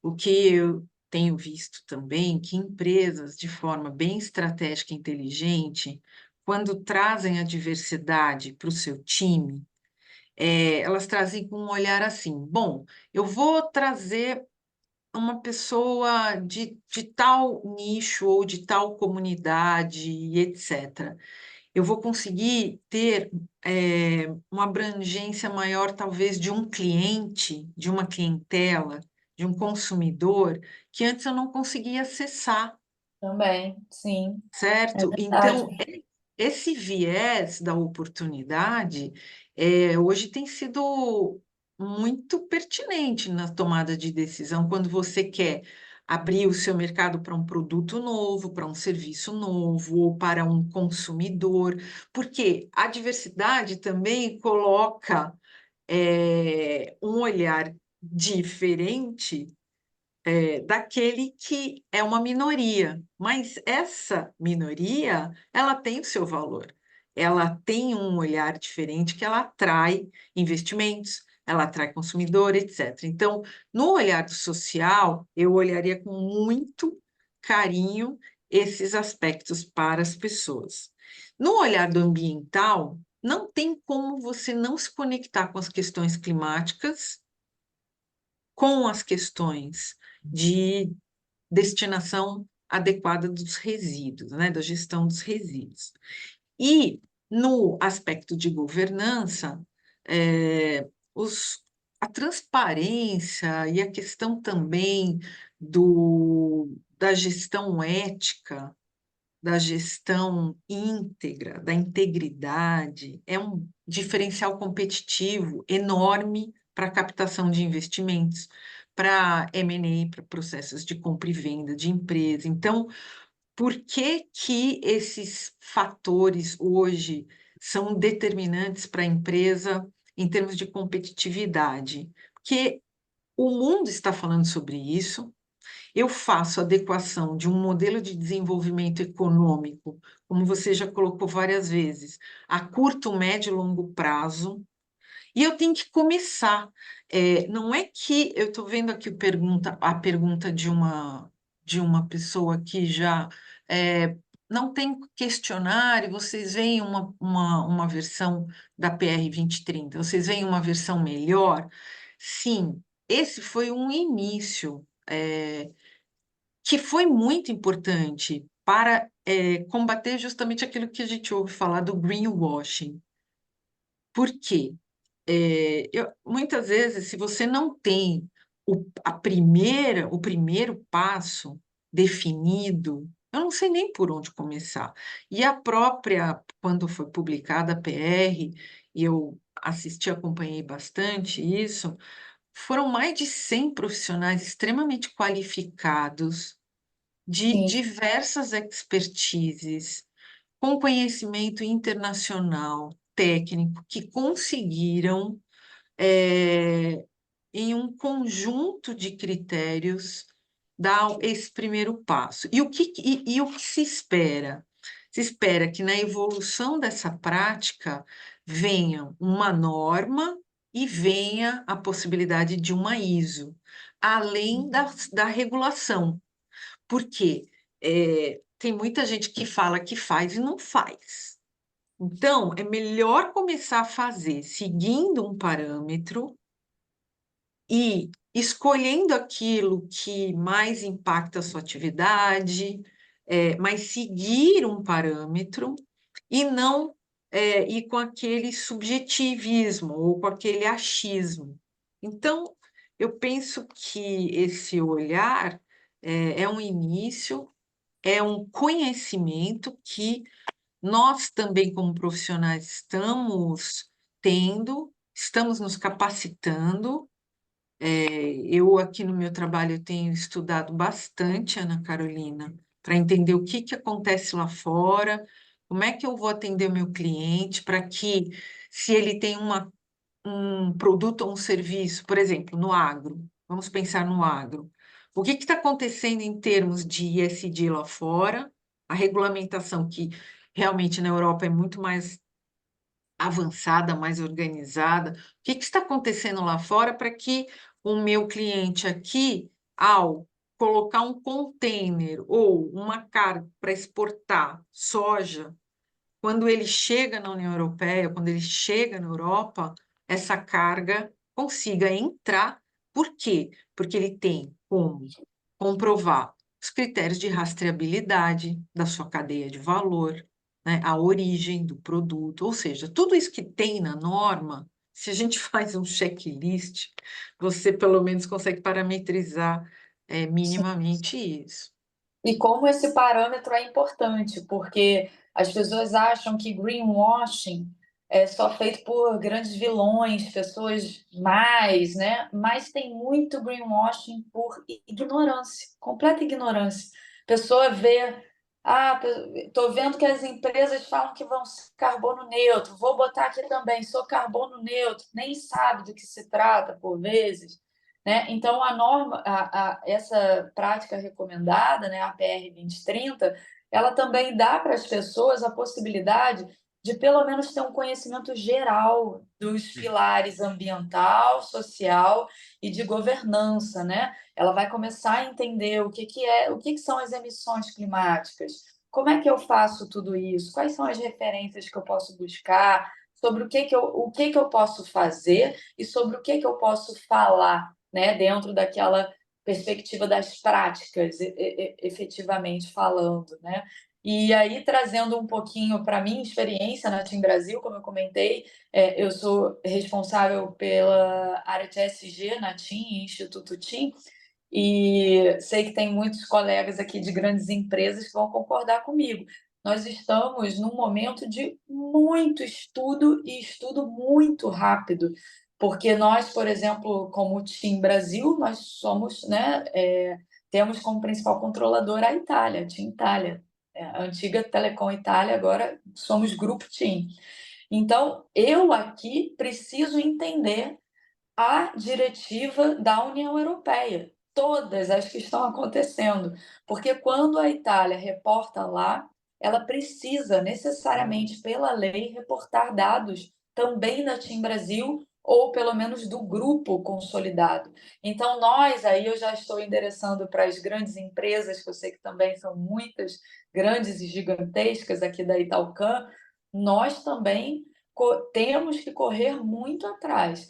o que eu tenho visto também, que empresas, de forma bem estratégica e inteligente, quando trazem a diversidade para o seu time, elas trazem com um olhar assim, bom, eu vou trazer uma pessoa de tal nicho ou de tal comunidade, etc. Eu vou conseguir ter uma abrangência maior, talvez, de um cliente, de uma clientela, de um consumidor, que antes eu não conseguia acessar, Também, sim, é certo? verdade. Então, esse viés da oportunidade hoje tem sido muito pertinente na tomada de decisão quando você quer abrir o seu mercado para um produto novo, para um serviço novo ou para um consumidor, porque a diversidade também coloca um olhar diferente daquele que é uma minoria, mas essa minoria, ela tem o seu valor, ela tem um olhar diferente que ela atrai investimentos, ela atrai consumidor, etc. Então, no olhar do social, eu olharia com muito carinho esses aspectos para as pessoas. No olhar do ambiental, não tem como você não se conectar com as questões climáticas, com as questões de destinação adequada dos resíduos, né, da gestão dos resíduos. E no aspecto de governança, a transparência e a questão também da gestão ética, da gestão íntegra, da integridade, é um diferencial competitivo enorme para a captação de investimentos, para M&A, para processos de compra e venda de empresa. Então, por que que esses fatores hoje são determinantes para a empresa em termos de competitividade? Porque o mundo está falando sobre isso, eu faço adequação de um modelo de desenvolvimento econômico, como você já colocou várias vezes, a curto, médio e longo prazo, e eu tenho que começar. Não é que eu estou vendo aqui a pergunta de uma pessoa que já não tem questionário, vocês veem uma versão da PR 2030, vocês veem uma versão melhor? Sim, esse foi um início que foi muito importante para combater justamente aquilo que a gente ouve falar do greenwashing. Por quê? Muitas vezes, se você não tem o primeiro passo definido, eu não sei nem por onde começar. E a própria, quando foi publicada a PR, e eu assisti, acompanhei bastante isso, foram mais de 100 profissionais extremamente qualificados, de Sim, diversas expertises, com conhecimento internacional, técnico, que conseguiram em um conjunto de critérios, dar esse primeiro passo. E o que se espera? Se espera que na evolução dessa prática venha uma norma e venha a possibilidade de uma ISO, além da regulação. Por quê? Tem muita gente que fala que faz e não faz. Então, é melhor começar a fazer seguindo um parâmetro e escolhendo aquilo que mais impacta a sua atividade, mas seguir um parâmetro e não ir com aquele subjetivismo ou com aquele achismo. Então, eu penso que esse olhar é um início, é um conhecimento que nós também, como profissionais, estamos tendo, estamos nos capacitando. Eu aqui no meu trabalho eu tenho estudado bastante, Ana Carolina, para entender o que acontece lá fora, como é que eu vou atender o meu cliente, para que, se ele tem um produto ou um serviço, por exemplo, no agro, vamos pensar no agro, o que está acontecendo em termos de ISD lá fora, a regulamentação que realmente na Europa é muito mais avançada, mais organizada. O que está acontecendo lá fora para que o meu cliente aqui, ao colocar um container ou uma carga para exportar soja, quando ele chega na União Europeia, quando ele chega na Europa, essa carga consiga entrar. Por quê? Porque ele tem como comprovar os critérios de rastreabilidade da sua cadeia de valor, né, a origem do produto, ou seja, tudo isso que tem na norma, se a gente faz um checklist, você pelo menos consegue parametrizar sim. minimamente isso. E como esse parâmetro é importante, porque as pessoas acham que greenwashing é só feito por grandes vilões, pessoas más, né? Mas tem muito greenwashing por ignorância, completa ignorância. A pessoa vê, estou vendo que as empresas falam que vão ser carbono neutro, vou botar aqui também, sou carbono neutro, nem sabe do que se trata por vezes. Né? Então, a norma, essa prática recomendada, né, a PR 2030, ela também dá para as pessoas a possibilidade de, pelo menos, ter um conhecimento geral dos pilares ambiental, social e de governança. Né? Ela vai começar a entender o que são as emissões climáticas, como é que eu faço tudo isso, quais são as referências que eu posso buscar, sobre o que eu posso fazer e sobre o que eu posso falar, né, dentro daquela perspectiva das práticas, efetivamente falando, né? E aí, trazendo um pouquinho para a minha experiência na Team Brasil, como eu comentei, eu sou responsável pela área de SG na Team, Instituto Team, e sei que tem muitos colegas aqui de grandes empresas que vão concordar comigo. Nós estamos num momento de muito estudo e estudo muito rápido, porque nós, por exemplo, como Team Brasil, nós somos, né, temos como principal controladora a Itália, a Team Itália, a antiga Telecom Itália, agora somos Grupo Team. Então, eu aqui preciso entender a diretiva da União Europeia, todas as que estão acontecendo, porque quando a Itália reporta lá, ela precisa necessariamente, pela lei, reportar dados também da Team Brasil ou pelo menos do grupo consolidado. Então, nós, aí eu já estou endereçando para as grandes empresas, que eu sei que também são muitas, grandes e gigantescas aqui da Italcan, nós também temos que correr muito atrás.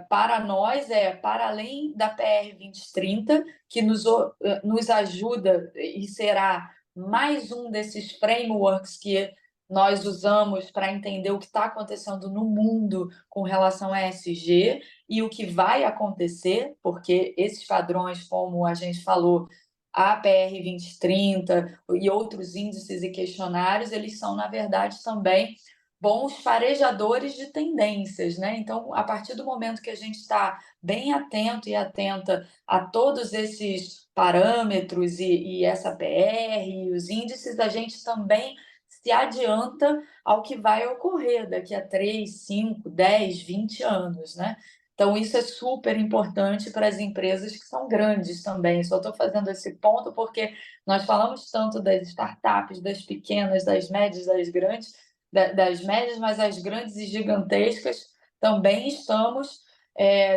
Para nós, para além da PR 2030, que nos ajuda e será mais um desses frameworks que nós usamos para entender o que está acontecendo no mundo com relação a ESG e o que vai acontecer, porque esses padrões, como a gente falou, a PR 2030 e outros índices e questionários, eles são, na verdade, também bons farejadores de tendências, né? Então, a partir do momento que a gente está bem atento e atenta a todos esses parâmetros e essa PR e os índices, a gente também se adianta ao que vai ocorrer daqui a 3, 5, 10, 20 anos, né? Então, isso é super importante para as empresas que são grandes também. Só estou fazendo esse ponto porque nós falamos tanto das startups, das pequenas, das médias, das grandes, das médias, mas as grandes e gigantescas também estamos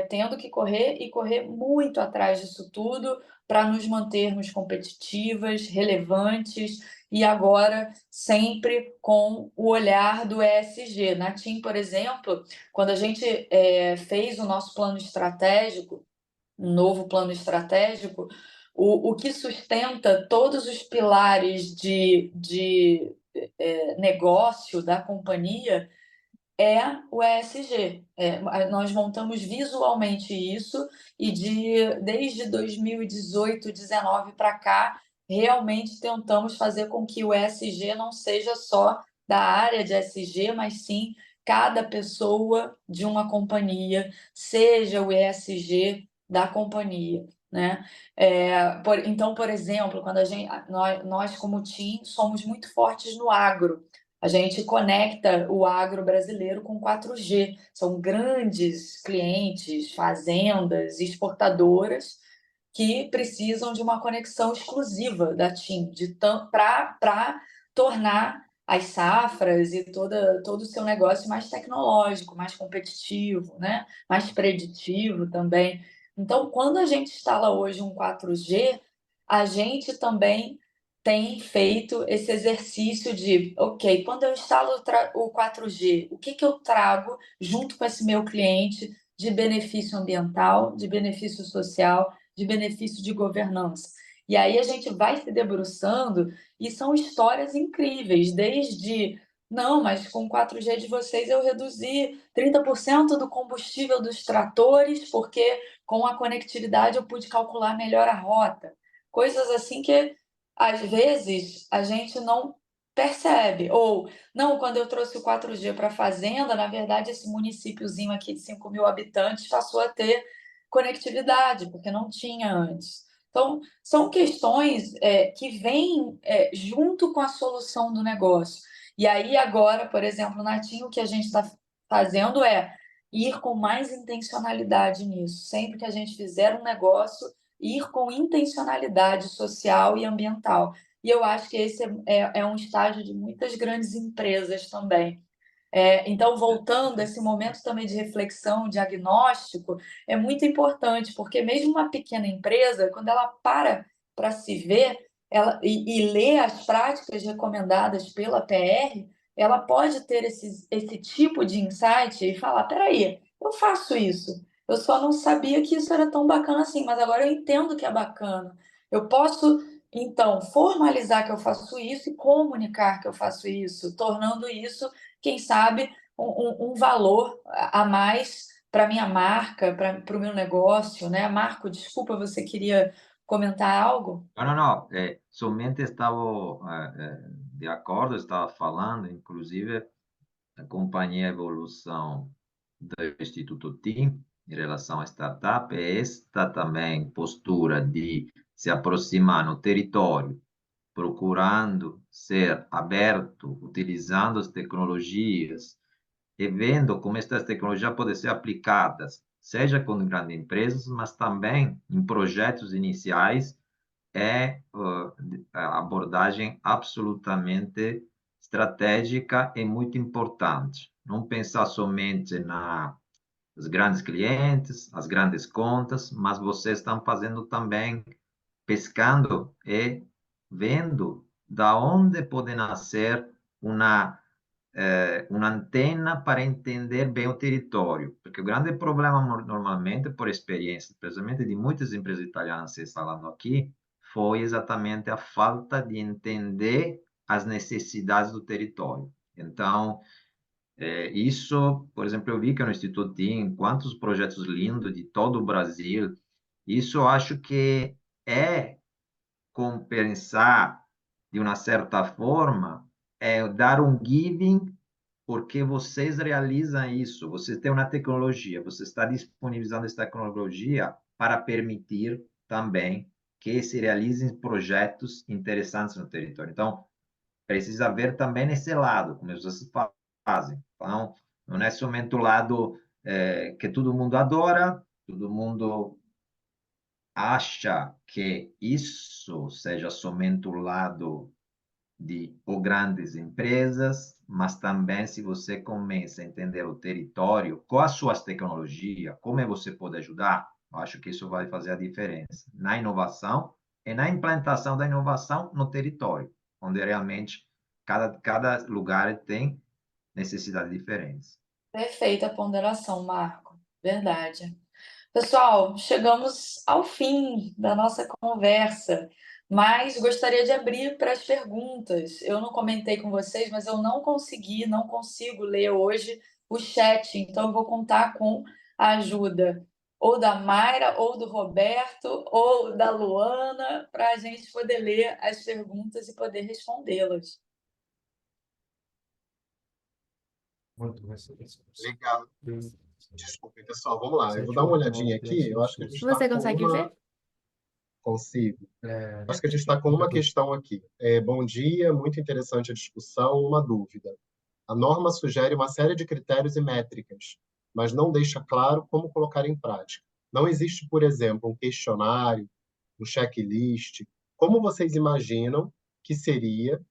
tendo que correr e correr muito atrás disso tudo para nos mantermos competitivas, relevantes e agora sempre com o olhar do ESG. Na TIM, por exemplo, quando a gente fez o nosso plano estratégico, um novo plano estratégico, o que sustenta todos os pilares de negócio da companhia é o ESG. Nós montamos visualmente isso e desde 2018, 19 para cá, realmente tentamos fazer com que o ESG não seja só da área de ESG, mas sim cada pessoa de uma companhia seja o ESG da companhia, né? Então, por exemplo, quando nós como TIM somos muito fortes no agro. A gente conecta o agro brasileiro com 4G. São grandes clientes, fazendas, exportadoras que precisam de uma conexão exclusiva da TIM para tornar as safras e todo o seu negócio mais tecnológico, mais competitivo, né? Mais preditivo também. Então, quando a gente instala hoje um 4G, a gente também tem feito esse exercício de, ok, quando eu instalo o 4G, o que eu trago junto com esse meu cliente de benefício ambiental, de benefício social, de benefício de governança? E aí a gente vai se debruçando e são histórias incríveis, desde, não, mas com o 4G de vocês eu reduzi 30% do combustível dos tratores, porque com a conectividade eu pude calcular melhor a rota. Coisas assim que às vezes a gente não percebe. Ou, não, quando eu trouxe o 4G para a fazenda, na verdade, esse municípiozinho aqui de 5.000 habitantes passou a ter conectividade, porque não tinha antes. Então, são questões que vêm junto com a solução do negócio. E aí, agora, por exemplo, na TIM, o que a gente está fazendo é ir com mais intencionalidade nisso. Sempre que a gente fizer um negócio, ir com intencionalidade social e ambiental. E eu acho que esse é um estágio de muitas grandes empresas também. Então, voltando a esse momento também de reflexão, diagnóstico, é muito importante, porque mesmo uma pequena empresa, quando ela para se ver e ler as práticas recomendadas pela PR, ela pode ter esse tipo de insight e falar, peraí, eu faço isso, eu só não sabia que isso era tão bacana assim, mas agora eu entendo que é bacana. Eu posso, então, formalizar que eu faço isso e comunicar que eu faço isso, tornando isso quem sabe, um valor a mais para a minha marca, para o meu negócio, né? Marco, desculpa, você queria comentar algo? No, somente estava de acordo, estava falando, inclusive, acompanhei a evolução do Instituto TIM em relação à startup, e esta também postura de se aproximar no território, procurando ser aberto, utilizando as tecnologias e vendo como estas tecnologias podem ser aplicadas, seja com grandes empresas, mas também em projetos iniciais, é a abordagem absolutamente estratégica é muito importante. Não pensar somente nos grandes clientes, as grandes contas, mas vocês estão fazendo também, pescando e vendo da onde pode nascer uma antena para entender bem o território, porque o grande problema normalmente, por experiência, principalmente de muitas empresas italianas que estão falando aqui, foi exatamente a falta de entender as necessidades do território. Então, isso, por exemplo, eu vi que no Instituto tem quantos projetos lindos de todo o Brasil. Isso eu acho que é compensar de uma certa forma, é dar um giving porque vocês realizam isso, você tem uma tecnologia, você está disponibilizando essa tecnologia para permitir também que se realizem projetos interessantes no território. Então, precisa ver também nesse lado, como vocês fazem. Então, não é somente o lado que todo mundo adora, todo mundo acha que isso seja somente o lado de ou grandes empresas, mas também se você começa a entender o território, com as suas tecnologias, como você pode ajudar, eu acho que isso vai fazer a diferença na inovação e na implantação da inovação no território, onde realmente cada lugar tem necessidades diferentes. Perfeita ponderação, Marco. Verdade. Pessoal, chegamos ao fim da nossa conversa, mas gostaria de abrir para as perguntas. Eu não comentei com vocês, mas eu não consigo ler hoje o chat, então eu vou contar com a ajuda ou da Mayra, ou do Roberto, ou da Luana, para a gente poder ler as perguntas e poder respondê-las. Legal. Desculpe, pessoal, vamos lá. Eu vou dar uma olhadinha aqui. Eu acho que a gente está Você com consegue uma... ver? Consigo. Acho que a gente está com uma questão aqui. Bom dia, muito interessante a discussão. Uma dúvida. A norma sugere uma série de critérios e métricas, mas não deixa claro como colocar em prática. Não existe, por exemplo, um questionário, um checklist. Como vocês imaginam que seria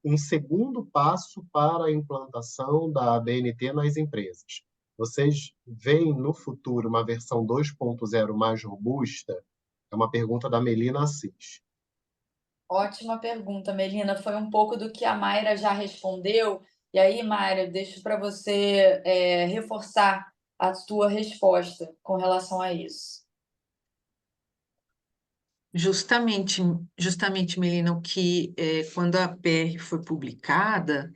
um segundo passo para a implantação da ABNT nas empresas? Vocês veem no futuro uma versão 2.0 mais robusta? É uma pergunta da Melina Assis. Ótima pergunta, Melina. Foi um pouco do que a Mayra já respondeu. E aí, Mayra, deixo para você reforçar a sua resposta com relação a isso. Justamente, Melina, o que quando a PR foi publicada,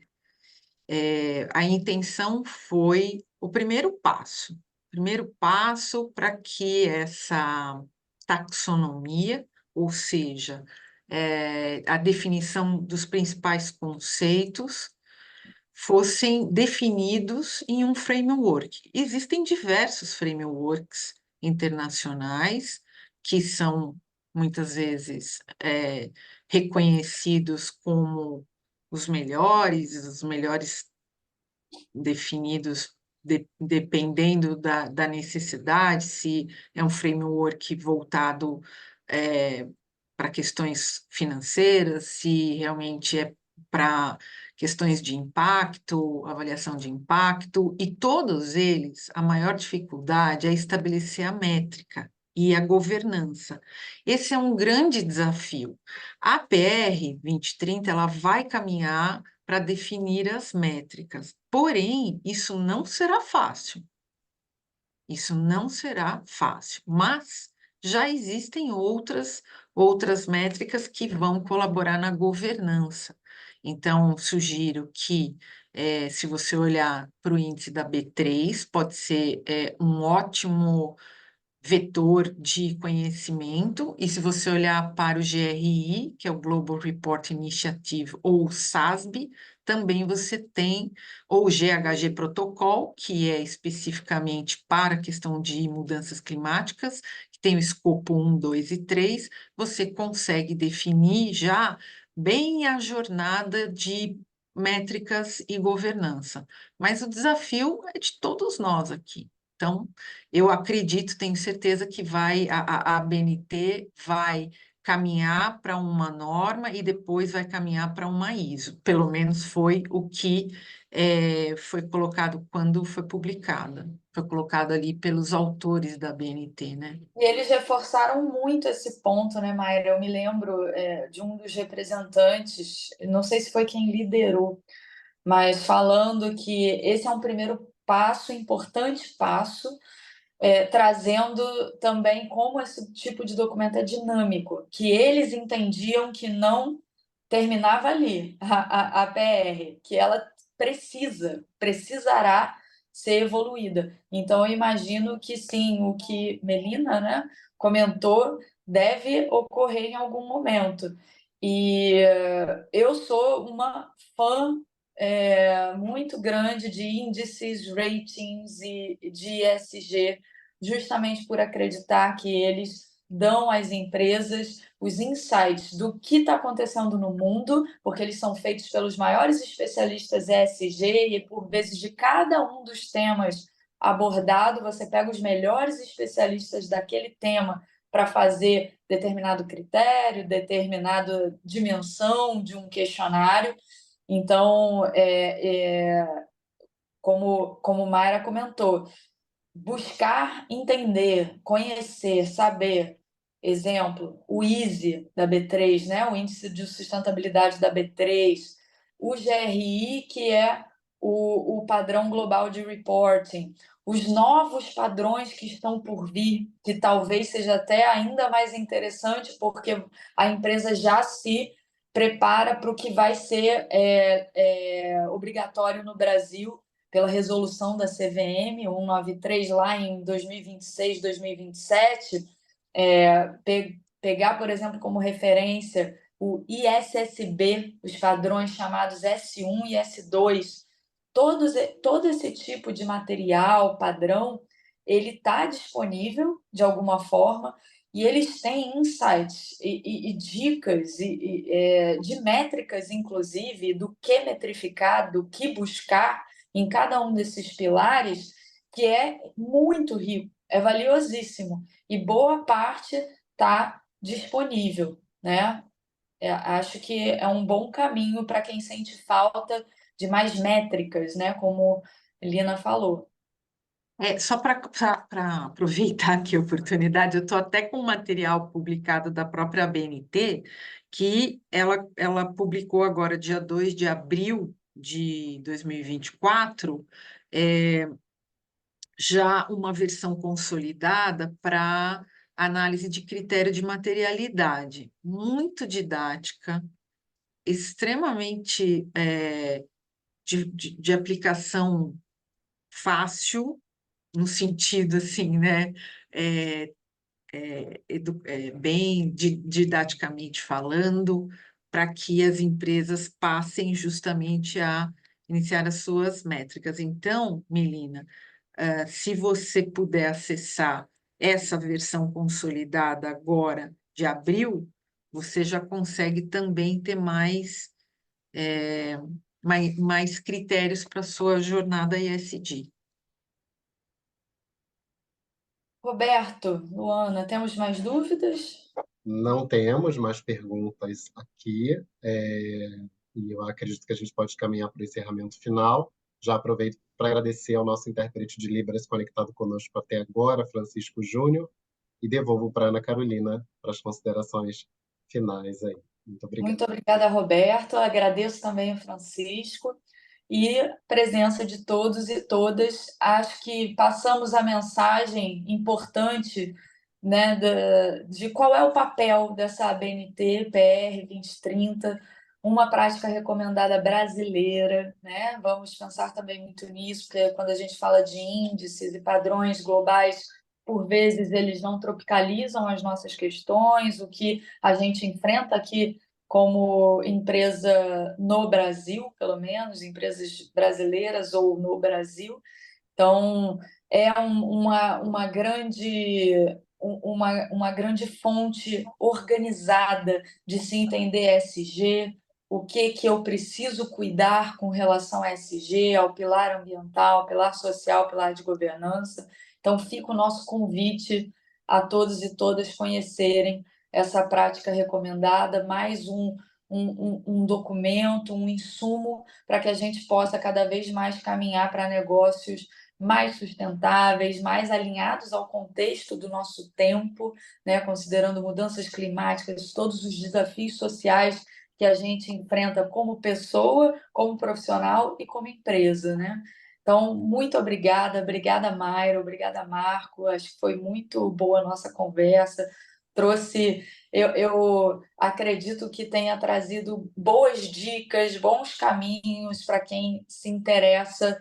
a intenção foi o primeiro passo para que essa taxonomia, ou seja, a definição dos principais conceitos, fossem definidos em um framework. Existem diversos frameworks internacionais que são muitas vezes reconhecidos como os melhores definidos dependendo da necessidade, se é um framework voltado para questões financeiras, se realmente é para questões de impacto, avaliação de impacto, e todos eles, a maior dificuldade é estabelecer a métrica e a governança. Esse é um grande desafio. A PR 2030, ela vai caminhar para definir as métricas, porém, isso não será fácil. Isso não será fácil, mas já existem outras métricas que vão colaborar na governança. Então, sugiro que, se você olhar para o índice da B3, pode ser um ótimo vetor de conhecimento, e se você olhar para o GRI, que é o Global Report Initiative, ou o SASB, também você tem, ou o GHG Protocol, que é especificamente para a questão de mudanças climáticas, que tem o escopo 1, 2 e 3, você consegue definir já bem a jornada de métricas e governança. Mas o desafio é de todos nós aqui. Então, eu acredito, tenho certeza que a ABNT vai caminhar para uma norma e depois vai caminhar para uma ISO. Pelo menos foi o que foi colocado quando foi publicada. Foi colocado ali pelos autores da BNT, né? E eles reforçaram muito esse ponto, né, Mayra? Eu me lembro de um dos representantes, não sei se foi quem liderou, mas falando que esse é um primeiro passo, importante passo, trazendo também como esse tipo de documento é dinâmico, que eles entendiam que não terminava ali a PR, que ela precisará ser evoluída. Então, eu imagino que sim, o que Melina, né, comentou deve ocorrer em algum momento. E eu sou uma fã muito grande de índices, ratings e de ESG, justamente por acreditar que eles dão às empresas os insights do que está acontecendo no mundo, porque eles são feitos pelos maiores especialistas ESG e, por vezes, de cada um dos temas abordado, você pega os melhores especialistas daquele tema para fazer determinado critério, determinada dimensão de um questionário. Então, como Mayra comentou, buscar entender, conhecer, saber. Exemplo, o ISE da B3, né? O Índice de Sustentabilidade da B3, o GRI, que é o padrão global de reporting, os novos padrões que estão por vir, que talvez seja até ainda mais interessante, porque a empresa já se prepara para o que vai ser obrigatório no Brasil pela resolução da CVM 193 lá em 2026, 2027, pegar, por exemplo, como referência o ISSB, os padrões chamados S1 e S2, todo esse tipo de material, padrão, ele está disponível de alguma forma e eles têm insights e dicas de métricas, inclusive, do que metrificar, do que buscar em cada um desses pilares, que é muito rico, é valiosíssimo e boa parte está disponível, né? Acho que é um bom caminho para quem sente falta de mais métricas, né? Como Lina falou. Só para aproveitar aqui a oportunidade, eu estou até com um material publicado da própria BNT, que ela publicou agora, dia 2 de abril de 2024, já uma versão consolidada para análise de critério de materialidade, muito didática, extremamente de aplicação fácil, no sentido assim, né? Bem didaticamente falando, para que as empresas passem justamente a iniciar as suas métricas. Então, Melina, se você puder acessar essa versão consolidada agora de abril, você já consegue também ter mais critérios para a sua jornada ESG. Roberto, Luana, temos mais dúvidas? Não temos mais perguntas aqui, e eu acredito que a gente pode caminhar para o encerramento final. Já aproveito para agradecer ao nosso intérprete de Libras conectado conosco até agora, Francisco Júnior, e devolvo para a Ana Carolina para as considerações finais aí. Muito obrigado. Muito obrigada, Roberto. Agradeço também o Francisco e a presença de todos e todas. Acho que passamos a mensagem importante, né, de qual é o papel dessa ABNT PR 2030, uma prática recomendada brasileira, né? Vamos pensar também muito nisso, porque quando a gente fala de índices e padrões globais, por vezes eles não tropicalizam as nossas questões, o que a gente enfrenta aqui como empresa no Brasil, pelo menos, empresas brasileiras ou no Brasil. Então, é uma grande fonte organizada de se entender ESG, o que eu preciso cuidar com relação a ESG, ao pilar ambiental, pilar social, pilar de governança. Então, fica o nosso convite a todos e todas conhecerem essa prática recomendada, mais um documento, um insumo para que a gente possa cada vez mais caminhar para negócios mais sustentáveis, mais alinhados ao contexto do nosso tempo, né? Considerando mudanças climáticas, todos os desafios sociais que a gente enfrenta como pessoa, como profissional e como empresa, né? Então, muito obrigada, obrigada, Mayra, obrigada, Marco. Acho que foi muito boa a nossa conversa. Eu acredito que tenha trazido boas dicas, bons caminhos para quem se interessa,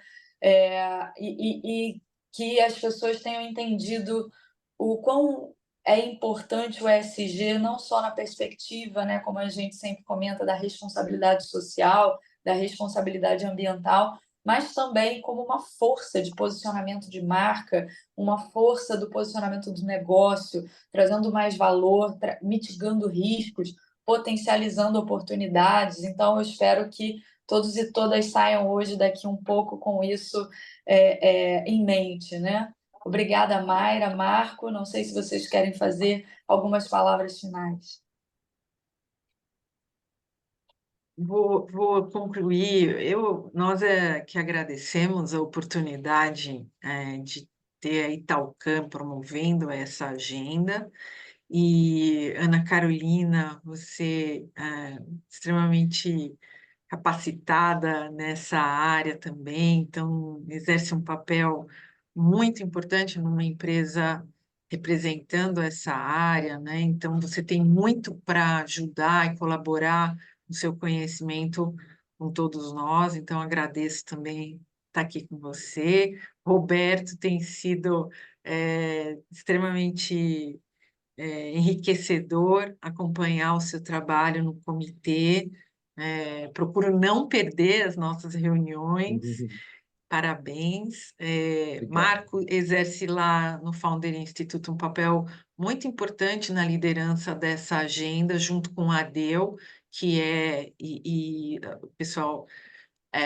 e que as pessoas tenham entendido o quão é importante o ESG, não só na perspectiva, né, como a gente sempre comenta, da responsabilidade social, da responsabilidade ambiental, mas também como uma força de posicionamento de marca, uma força do posicionamento do negócio, trazendo mais valor, mitigando riscos, potencializando oportunidades. Então, eu espero que todos e todas saiam hoje daqui um pouco com isso em mente, né? Obrigada, Mayra, Marco. Não sei se vocês querem fazer algumas palavras finais. Vou concluir. Nós que agradecemos a oportunidade de ter a Italcam promovendo essa agenda. E, Ana Carolina, você é extremamente capacitada nessa área também, então exerce um papel muito importante numa empresa representando essa área, né? Então você tem muito para ajudar e colaborar no seu conhecimento com todos nós, então agradeço também estar aqui com você. Roberto tem sido extremamente enriquecedor acompanhar o seu trabalho no comitê. Procuro não perder as nossas reuniões. Parabéns. Obrigado. Marco exerce lá no Founder Institute um papel muito importante na liderança dessa agenda, junto com a Adel, que o pessoal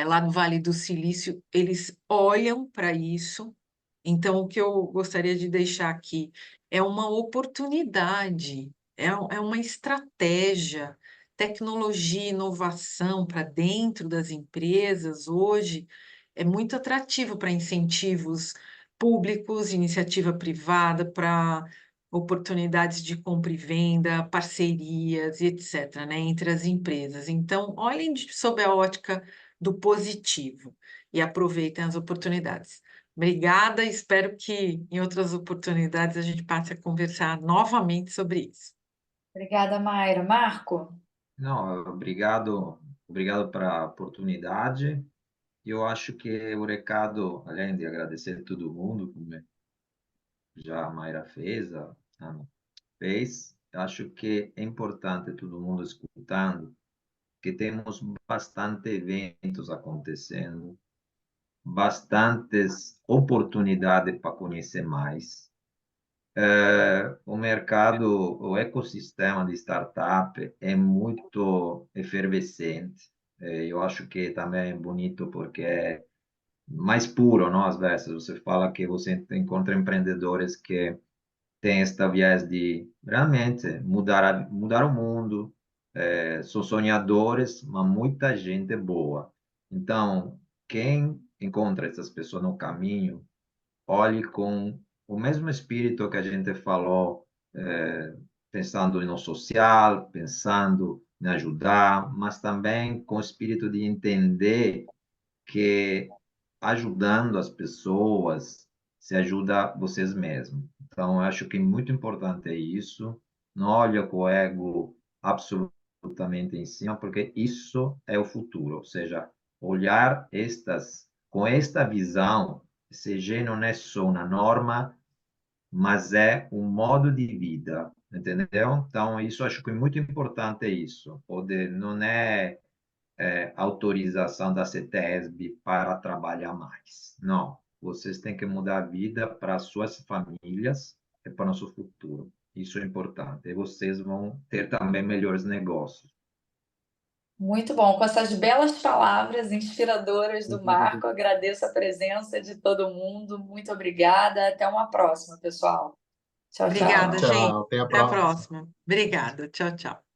lá no Vale do Silício, eles olham para isso. Então, o que eu gostaria de deixar aqui é uma oportunidade, é uma estratégia, tecnologia, inovação para dentro das empresas hoje é muito atrativo para incentivos públicos, iniciativa privada, para oportunidades de compra e venda, parcerias e etc., né, entre as empresas. Então, olhem sob a ótica do positivo e aproveitem as oportunidades. Obrigada, espero que em outras oportunidades a gente passe a conversar novamente sobre isso. Obrigada, Mayra. Marco? Não, obrigado pela oportunidade. Eu acho que o recado, além de agradecer a todo mundo, como já a Mayra fez, a Ana fez, acho que é importante todo mundo escutando que temos bastante eventos acontecendo, bastantes oportunidades para conhecer mais. O mercado, o ecossistema de startup é muito efervescente. Eu acho que também é bonito porque é mais puro, não? Às vezes você fala que você encontra empreendedores que têm esta viés de realmente mudar o mundo, são sonhadores, mas muita gente boa. Então, quem encontra essas pessoas no caminho, olhe com o mesmo espírito que a gente falou, pensando no social, pensando em ajudar, mas também com o espírito de entender que ajudando as pessoas se ajuda vocês mesmos. Então, eu acho que muito importante é isso. Não olha com o ego absolutamente em cima, porque isso é o futuro. Ou seja, olhar com esta visão, CG não é só uma norma, mas é um modo de vida, entendeu? Então, isso acho que é muito importante isso. Não é autorização da CETESB para trabalhar mais. Não, vocês têm que mudar a vida para suas famílias e para o nosso futuro. Isso é importante. E vocês vão ter também melhores negócios. Muito bom. Com essas belas palavras inspiradoras do Marco, agradeço a presença de todo mundo. Muito obrigada. Até uma próxima, pessoal. Tchau, Obrigada, tchau. gente. Tchau, até a Até a próxima. próxima. Obrigada. Tchau, tchau.